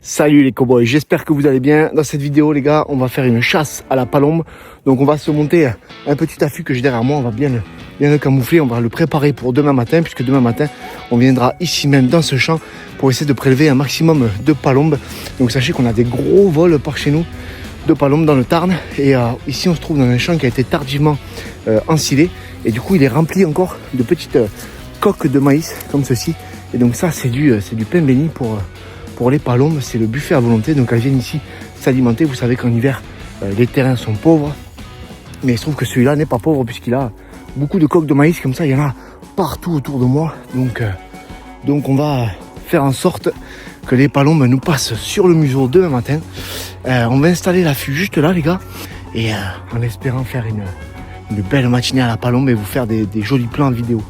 Salut les cowboys, j'espère que vous allez bien. Dans cette vidéo les gars, on va faire une chasse à la palombe. Donc on va se monter un petit affût que j'ai derrière moi, on va bien le camoufler, on va le préparer pour demain matin, puisque demain matin on viendra ici même dans ce champ pour essayer de prélever un maximum de palombes. Donc sachez qu'on a des gros vols par chez nous de palombes dans le Tarn. Et ici on se trouve dans un champ qui a été tardivement ensilé. Et du coup il est rempli encore de petites coques de maïs comme ceci. Et donc ça c'est du pain béni pour les palombes, c'est le buffet à volonté. Donc elles viennent ici s'alimenter. Vous savez qu'en hiver les terrains sont pauvres, mais il se trouve que celui-là n'est pas pauvre puisqu'il a beaucoup de coques de maïs comme ça, il y en a partout autour de moi. Donc on va faire en sorte que les palombes nous passent sur le museau demain matin. On va installer l'affût juste là les gars, et en espérant faire une belle matinée à la palombe et vous faire des jolis plans vidéo.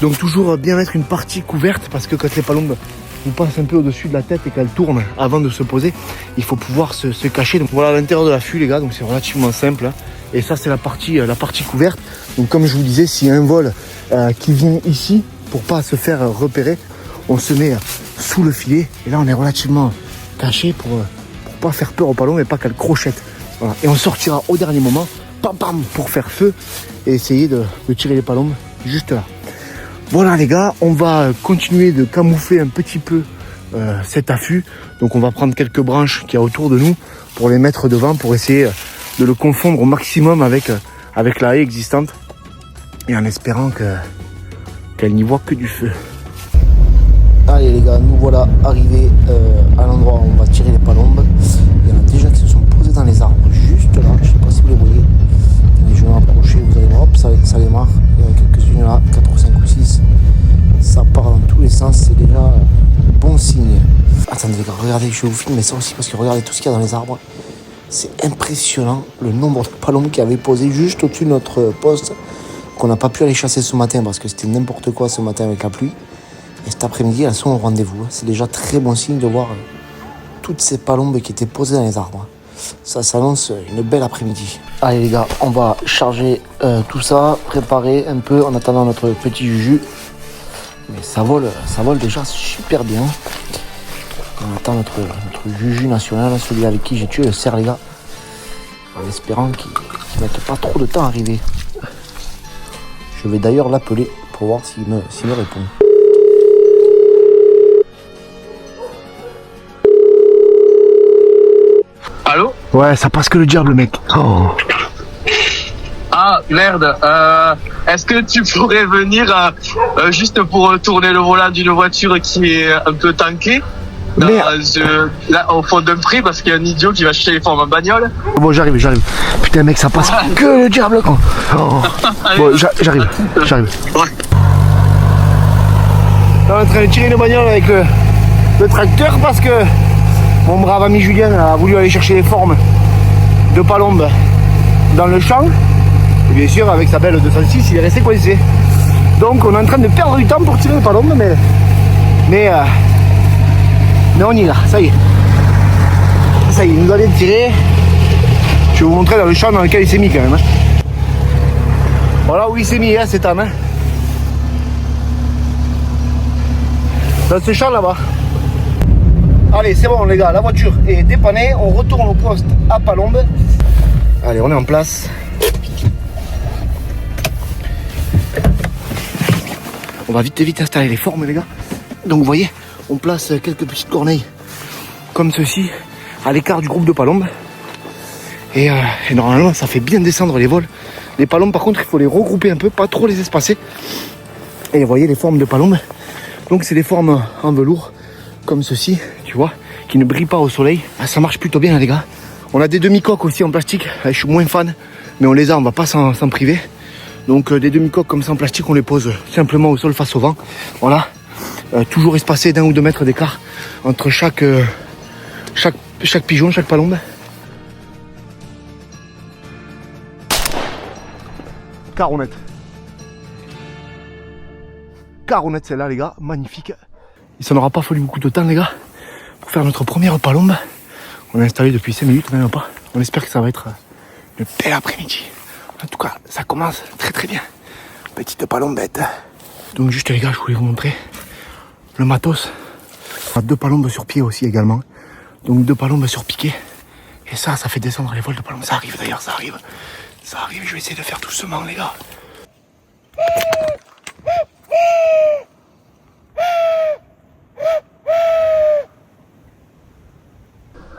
Donc toujours bien mettre une partie couverte, parce que quand les palombes vous passent un peu au-dessus de la tête et qu'elles tournent avant de se poser, il faut pouvoir se cacher. Donc voilà l'intérieur de l'affût les gars, donc c'est relativement simple. Et ça c'est la partie couverte. Donc comme je vous disais, s'il y a un vol qui vient ici, pour pas se faire repérer, on se met sous le filet. Et là on est relativement caché pour pas faire peur aux palombes et pas qu'elles crochettent. Voilà. Et on sortira au dernier moment, pam pam, pour faire feu et essayer de tirer les palombes juste là. Voilà les gars, on va continuer de camoufler un petit peu cet affût. Donc on va prendre quelques branches qu'il y a autour de nous pour les mettre devant, pour essayer de le confondre au maximum avec la haie existante, et en espérant qu'elle n'y voit que du feu. Allez les gars, nous voilà arrivés à l'endroit où on va tirer les palombes. Il y en a déjà qui se sont posés dans les arbres juste là, je ne sais pas si vous les voyez. Je vais m'approcher, vous allez voir, hop, ça démarre. Il y en a quelques-unes là, 4 ou 5 ou 6. Ça part dans tous les sens, c'est déjà bon signe. Attendez les gars, regardez, je vais vous filmer ça aussi parce que regardez tout ce qu'il y a dans les arbres. C'est impressionnant le nombre de palombes qui avaient posé juste au-dessus de notre poste, qu'on n'a pas pu aller chasser ce matin parce que c'était n'importe quoi ce matin avec la pluie. Et cet après-midi, elles sont au rendez-vous. C'est déjà très bon signe de voir toutes ces palombes qui étaient posées dans les arbres. Ça s'annonce une belle après-midi. Allez les gars, on va charger tout ça, préparer un peu en attendant notre petit jus. Mais ça vole déjà super bien. On attend notre juju national, celui avec qui j'ai tué le cerf les gars. En espérant qu'il ne mette pas trop de temps à arriver. Je vais d'ailleurs l'appeler pour voir s'il me répond. Allô? Ouais, ça passe que le diable mec. Oh. Ah merde, est-ce que tu pourrais venir juste pour tourner le volant d'une voiture qui est un peu tankée là, au fond d'un pré, parce qu'il y a un idiot qui va chercher les formes en bagnole. Bon j'arrive. Putain mec, ça passe que le diable quoi. Oh. Bon j'arrive. Ouais. On est en train de tirer une bagnole avec le tracteur parce que mon brave ami Julien a voulu aller chercher les formes de palombes dans le champ. Et bien sûr, avec sa belle 206, il est resté coincé. Donc on est en train de perdre du temps pour tirer les palombes, mais on y est là, ça y est. Ça y est, il nous a bien tiré. Je vais vous montrer dans le champ dans lequel il s'est mis quand même. Voilà où il s'est mis, cet âme. Dans ce champ là-bas. Allez, c'est bon les gars, la voiture est dépannée, on retourne au poste à Palombe. Allez, on est en place. On va vite installer les formes les gars. Donc vous voyez, on place quelques petites corneilles comme ceci à l'écart du groupe de palombes. Et normalement ça fait bien descendre les vols. Les palombes par contre il faut les regrouper un peu, pas trop les espacer. Et vous voyez les formes de palombes. Donc c'est des formes en velours comme ceci, tu vois, qui ne brillent pas au soleil. Ah, ça marche plutôt bien hein, les gars. On a des demi-coques aussi en plastique, je suis moins fan, mais on les a, on va pas s'en priver. Donc des demi-coques comme ça en plastique, on les pose simplement au sol face au vent. Voilà, toujours espacé d'1 ou 2 mètres d'écart entre chaque pigeon, chaque palombe. Caronnette celle-là les gars, magnifique. Il s'en aura pas fallu beaucoup de temps les gars pour faire notre première palombe. On a installé depuis 5 minutes, même pas. On espère que ça va être une belle après-midi. En tout cas, ça commence très très bien. Petite palombette. Donc juste les gars, je voulais vous montrer le matos. On a 2 palombes sur pied aussi également. Donc 2 palombes sur piqué. Et ça fait descendre les vols de palombes. Ça arrive d'ailleurs, ça arrive. Ça arrive, je vais essayer de faire doucement les gars.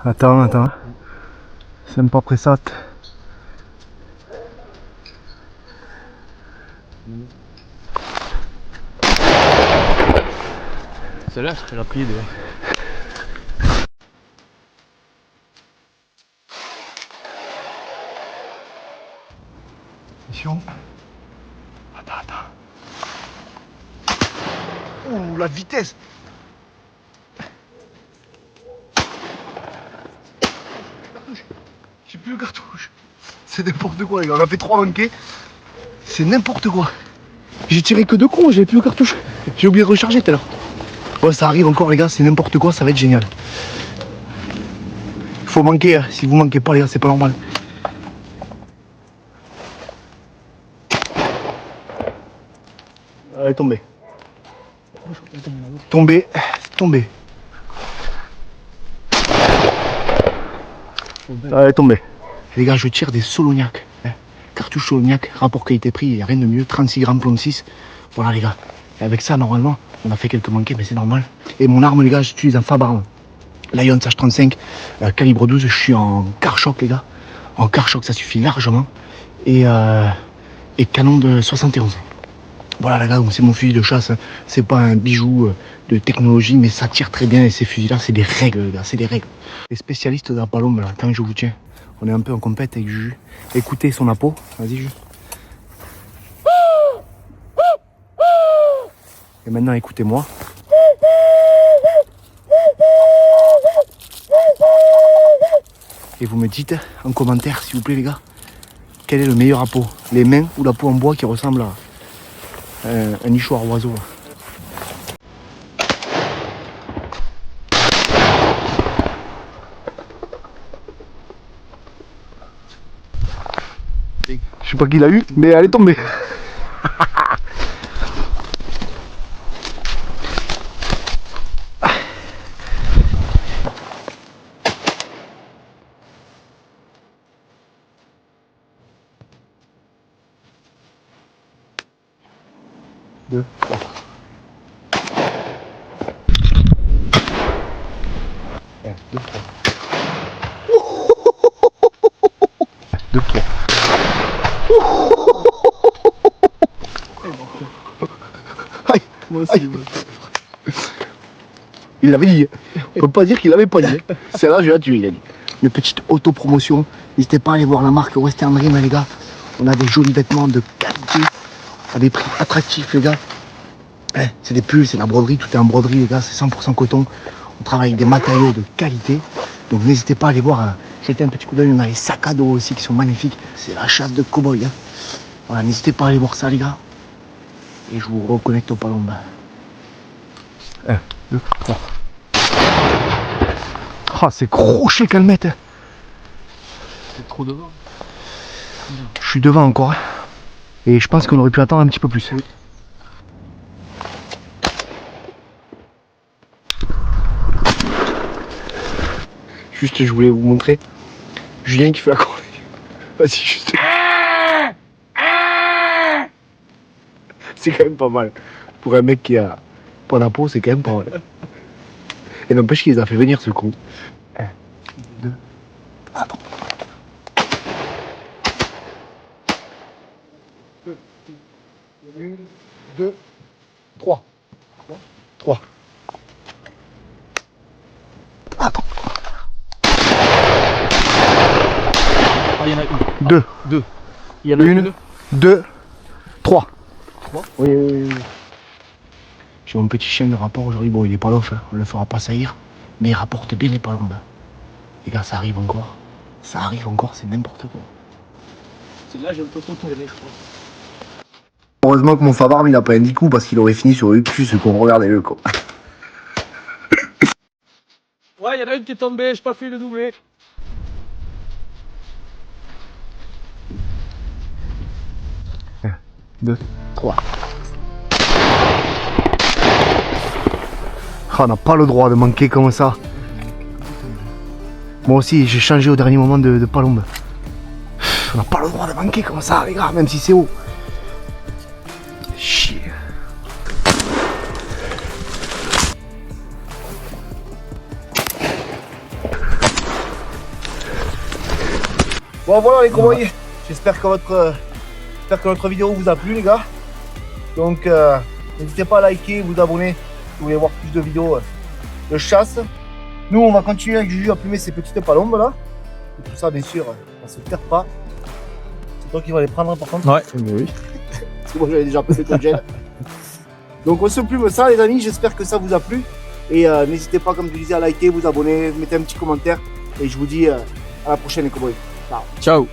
Attends. C'est pas pressat. Celle-là, elle a pris des... Attention. Attends. Oh, la vitesse. J'ai plus le cartouche. C'est n'importe quoi les gars, on a fait 3 manqués. C'est n'importe quoi. J'ai tiré que 2 coups, j'ai plus le cartouche. J'ai oublié de recharger tout à l'heure. Ouais, ça arrive encore les gars, c'est n'importe quoi, ça va être génial. Il faut manquer, si vous manquez pas les gars, c'est pas normal. Elle est tombée. Tombée. Elle est tombée. Les gars, je tire des Solognac. Cartouche Solognac, rapport qualité-prix, il n'y a rien de mieux. 36 grammes plomb 6. Voilà les gars. Et avec ça, normalement, on a fait quelques manqués, mais c'est normal. Et mon arme, les gars, j'utilise un Fabar Lion H35, calibre 12. Je suis en car choc, les gars. En car choc, ça suffit largement. Et canon de 71. Voilà les gars, c'est mon fusil de chasse. C'est pas un bijou de technologie, mais ça tire très bien. Et ces fusils-là, c'est des règles, les gars. C'est des règles. Les spécialistes de la palombe, là, quand je vous tiens, on est un peu en compète avec Juju. Écoutez son appôt. Vas-y, Juju. Et maintenant, écoutez-moi. Et vous me dites en commentaire, s'il vous plaît, les gars, quel est le meilleur appôt? Les mains ou l'appôt en bois qui ressemble à un nichoir oiseau? Je sais pas qui l'a eu, mais elle est tombée. Deux, trois. Un, deux, trois. Deux, trois. Aïe, moi aussi. Aïe. Il l'avait dit. On peut pas dire qu'il l'avait pas dit. Celle-là, je l'ai tué, il a dit. Une petite auto-promotion. N'hésitez pas à aller voir la marque Western Dream, les gars. On a des jolis vêtements de qualité. À des prix attractifs, les gars. C'est des pulls, c'est de la broderie. Tout est en broderie, les gars. C'est 100% coton. On travaille avec des matériaux de qualité. Donc n'hésitez pas à aller voir. Jetez un petit coup d'œil. On a les sacs à dos aussi qui sont magnifiques. C'est la chasse de cow-boy. Hein. Voilà, n'hésitez pas à aller voir ça, les gars. Et je vous reconnecte au palombe. 1, 2, 3. Ah, c'est crochet qu'elle mette. C'est trop devant. Je suis devant encore. Et je pense qu'on aurait pu attendre un petit peu plus. Oui. Juste, je voulais vous montrer Julien qui fait la cornée. Vas-y, juste. C'est quand même pas mal. Pour un mec qui a pas la peau, c'est quand même pas mal. Et n'empêche qu'il les a fait venir ce con. 1, 2, attends. 1, 2, 3. 3. Attends. Ah, il y en a une. 2. 2. Il y en a 1, 2, 3. 3. Oui. J'ai mon petit chien de rapport aujourd'hui. Bon, il est pas l'off, hein. On le fera pas saillir. Mais il rapporte bien les palombes. Les gars, ça arrive encore. Ça arrive encore, c'est n'importe quoi. Celle-là, j'ai un peu tourné, je crois. Heureusement que mon Fabarm il a pas un 10 coups parce qu'il aurait fini sur le cul, ce qu'on regardait le quoi. Ouais, il y en a une qui est tombée, j'ai pas fait le doublé. 2, 3. Ah, on n'a pas le droit de manquer comme ça. Moi aussi, j'ai changé au dernier moment de palombe. On n'a pas le droit de manquer comme ça, les gars, même si c'est haut. Chier. Bon voilà les cowboys, j'espère que notre vidéo vous a plu les gars. Donc n'hésitez pas à liker, vous abonner si vous voulez voir plus de vidéos de chasse. Nous on va continuer avec Juju à plumer ces petites palombes là. Et tout ça bien sûr, ça se perd pas. C'est toi qui vas les prendre par contre. Ouais, mais oui. Parce que moi j'avais déjà passé ton gel. Donc on se plume ça les amis, j'espère que ça vous a plu. Et n'hésitez pas comme je disais à liker, vous abonner, mettez un petit commentaire. Et je vous dis à la prochaine les cowboys. Ciao. Ciao.